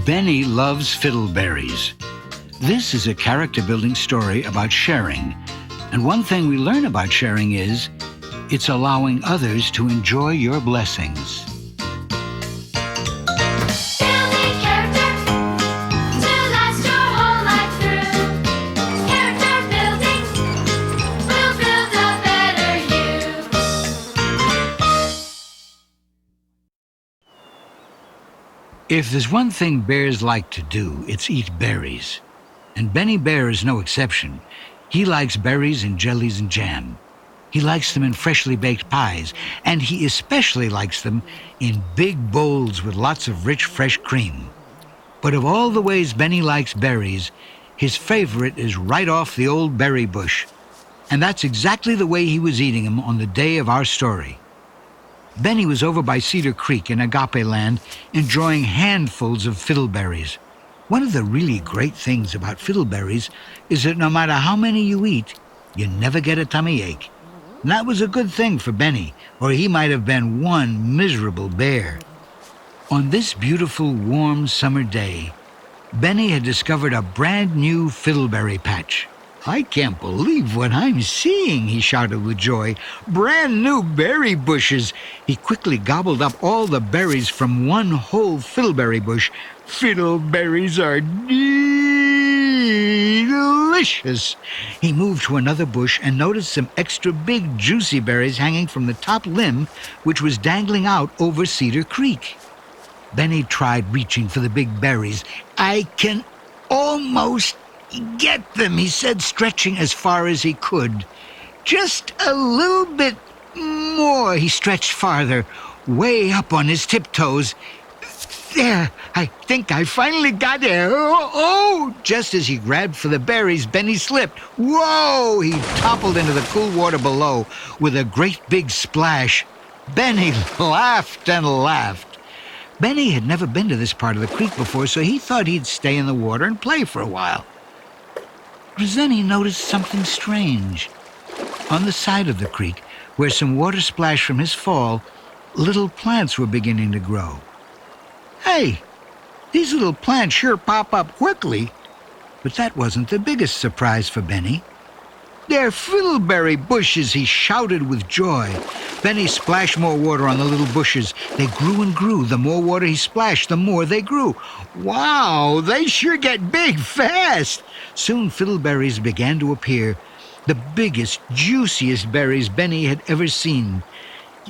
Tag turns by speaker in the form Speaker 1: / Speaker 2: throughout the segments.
Speaker 1: Benny loves fiddleberries. This is a character-building story about sharing. And one thing we learn about sharing is it's allowing others to enjoy your blessings.
Speaker 2: Building character to last your whole life through. Character building will build a better you.
Speaker 1: If there's one thing bears like to do, it's eat berries. And Benny Bear is no exception. He likes berries in jellies and jam. He likes them in freshly baked pies, and he especially likes them in big bowls with lots of rich, fresh cream. But of all the ways Benny likes berries, his favorite is right off the old berry bush. And that's exactly the way he was eating them on the day of our story. Benny was over by Cedar Creek in Agape Land enjoying handfuls of fiddleberries. One of the really great things about fiddleberries is that no matter how many you eat, you never get a tummy ache. And that was a good thing for Benny, or he might have been one miserable bear. On this beautiful, warm summer day, Benny had discovered a brand new fiddleberry patch. "I can't believe what I'm seeing," he shouted with joy. "Brand new berry bushes." He quickly gobbled up all the berries from one whole fiddleberry bush. Fiddleberries are delicious. He moved to another bush and noticed some extra big juicy berries hanging from the top limb, which was dangling out over Cedar Creek. Benny tried reaching for the big berries. "I can almost get them," he said, stretching as far as he could. "Just a little bit more." He stretched farther, way up on his tiptoes. "There, I think I finally got it." Oh! Just as he grabbed for the berries, Benny slipped. Whoa! He toppled into the cool water below with a great big splash. Benny laughed and laughed. Benny had never been to this part of the creek before, so he thought he'd stay in the water and play for a while. But then he noticed something strange. On the side of the creek, where some water splashed from his fall, little plants were beginning to grow. "Hey, these little plants sure pop up quickly." But that wasn't the biggest surprise for Benny. "They're fiddleberry bushes," he shouted with joy. Benny splashed more water on the little bushes. They grew and grew. The more water he splashed, the more they grew. Wow, they sure get big fast. Soon fiddleberries began to appear, the biggest, juiciest berries Benny had ever seen.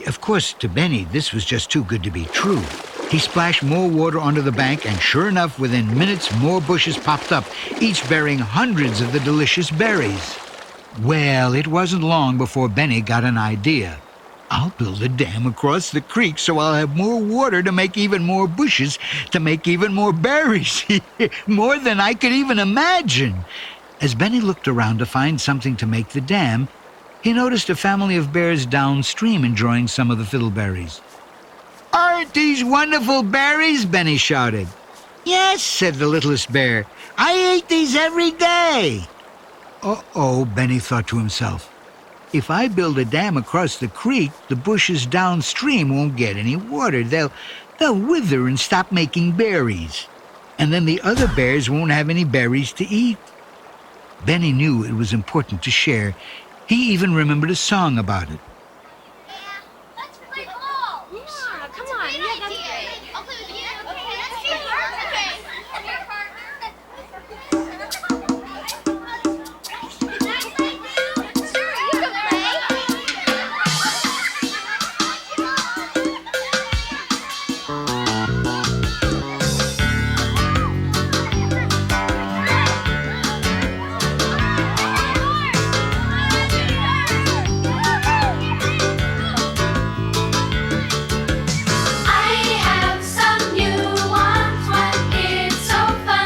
Speaker 1: Of course, to Benny, this was just too good to be true. He splashed more water onto the bank, and sure enough, within minutes, more bushes popped up, each bearing hundreds of the delicious berries. Well, it wasn't long before Benny got an idea. "I'll build a dam across the creek so I'll have more water to make even more bushes, to make even more berries." More than I could even imagine. As Benny looked around to find something to make the dam, he noticed a family of bears downstream enjoying some of the fiddleberries. "Aren't these wonderful berries?" Benny shouted. "Yes," said the littlest bear. "I eat these every day." Uh-oh, Benny thought to himself. If I build a dam across the creek, the bushes downstream won't get any water. They'll wither and stop making berries. And then the other bears won't have any berries to eat. Benny knew it was important to share. He even remembered a song about it.
Speaker 2: Let's play ball. Yeah, come on. Yeah, that's great. I'll play with you. Okay, let's see. Sure, you can play. I have some new ones. What is so fun?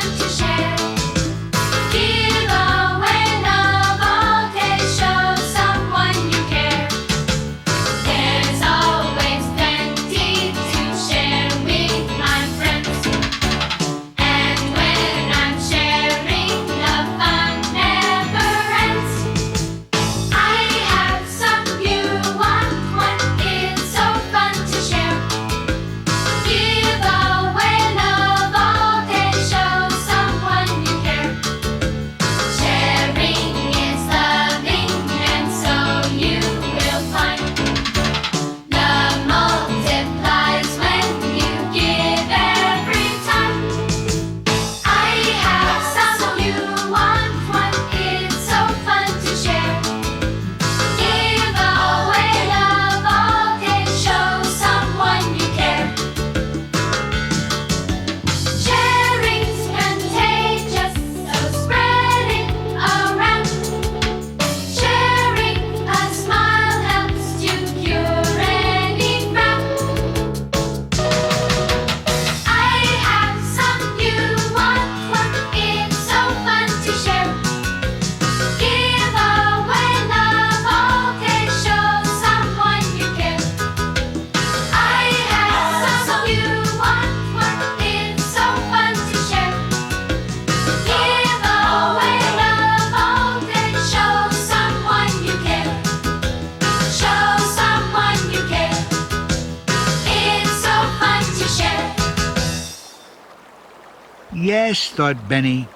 Speaker 1: Yes, thought Benny,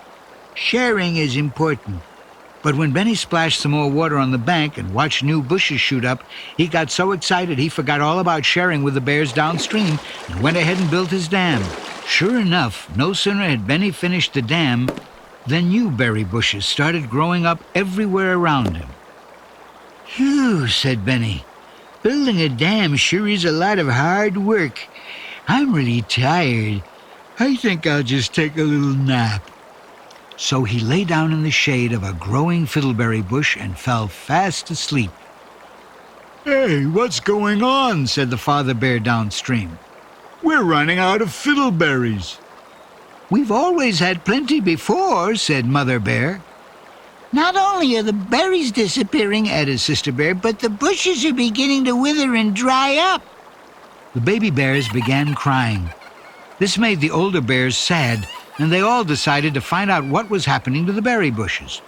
Speaker 1: sharing is important. But when Benny splashed some more water on the bank and watched new bushes shoot up, he got so excited he forgot all about sharing with the bears downstream and went ahead and built his dam. Sure enough, no sooner had Benny finished the dam than new berry bushes started growing up everywhere around him. Phew, said Benny. Building a dam sure is a lot of hard work. I'm really tired. I think I'll just take a little nap. So he lay down in the shade of a growing fiddleberry bush and fell fast asleep. Hey, what's going on? Said the father bear downstream. We're running out of fiddleberries. We've always had plenty before, said Mother Bear. Not only are the berries disappearing, added Sister Bear, but the bushes are beginning to wither and dry up. The baby bears began crying. This made the older bears sad, and they all decided to find out what was happening to the berry bushes.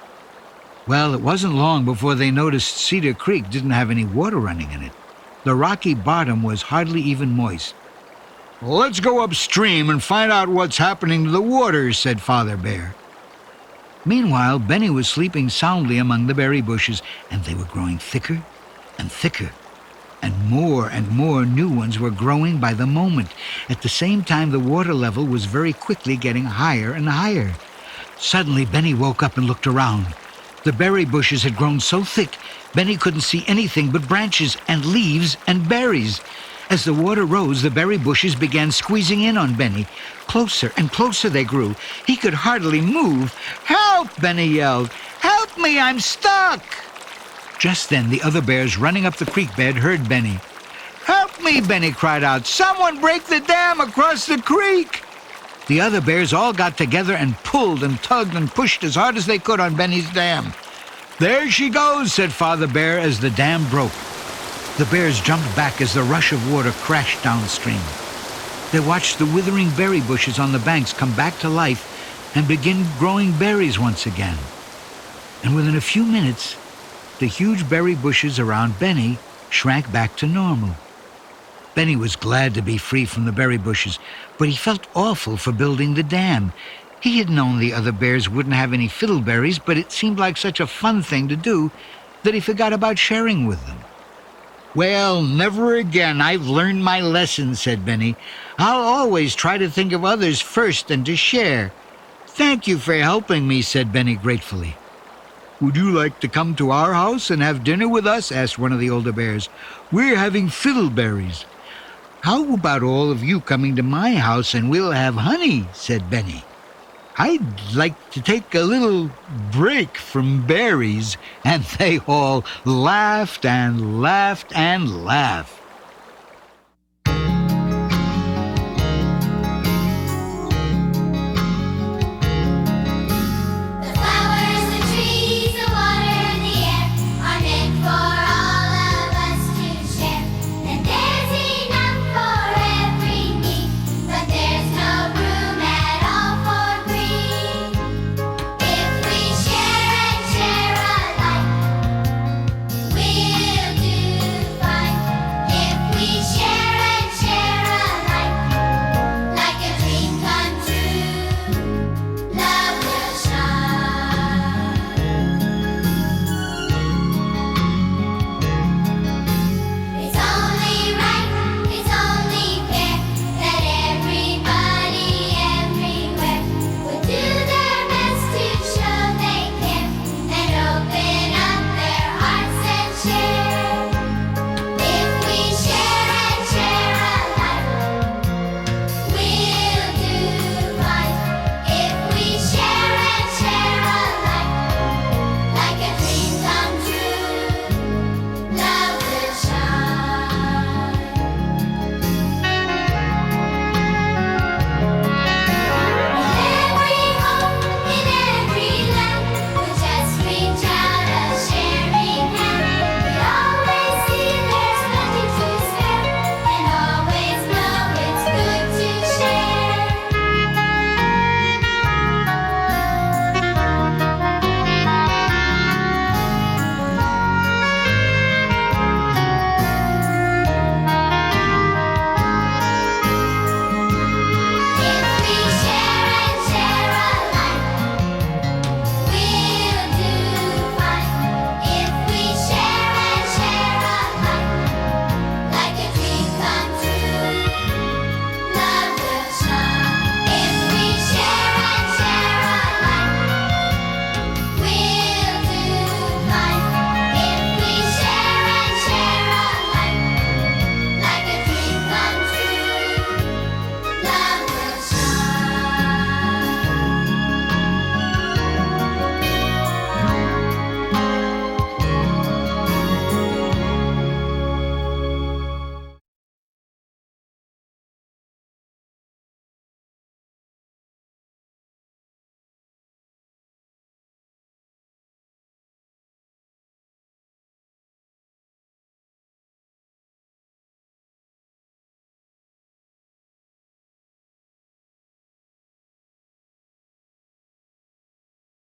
Speaker 1: Well, it wasn't long before they noticed Cedar Creek didn't have any water running in it. The rocky bottom was hardly even moist. Let's go upstream and find out what's happening to the water, said Father Bear. Meanwhile, Benny was sleeping soundly among the berry bushes, and they were growing thicker and thicker. And more new ones were growing by the moment. At the same time, the water level was very quickly getting higher and higher. Suddenly, Benny woke up and looked around. The berry bushes had grown so thick, Benny couldn't see anything but branches and leaves and berries. As the water rose, the berry bushes began squeezing in on Benny. Closer and closer they grew. He could hardly move. Help! Benny yelled. Help me, I'm stuck! Just then, the other bears running up the creek bed heard Benny. Help me, Benny cried out. Someone break the dam across the creek! The other bears all got together and pulled and tugged and pushed as hard as they could on Benny's dam. There she goes, said Father Bear as the dam broke. The bears jumped back as the rush of water crashed downstream. They watched the withering berry bushes on the banks come back to life and begin growing berries once again. And within a few minutes, the huge berry bushes around Benny shrank back to normal. Benny was glad to be free from the berry bushes, but he felt awful for building the dam. He had known the other bears wouldn't have any fiddleberries, but it seemed like such a fun thing to do that he forgot about sharing with them. Well, never again. I've learned my lesson, said Benny. I'll always try to think of others first and to share. Thank you for helping me, said Benny gratefully. Would you like to come to our house and have dinner with us? Asked one of the older bears. We're having fiddleberries. How about all of you coming to my house and we'll have honey, said Benny. I'd like to take a little break from berries. And they all laughed and laughed and laughed.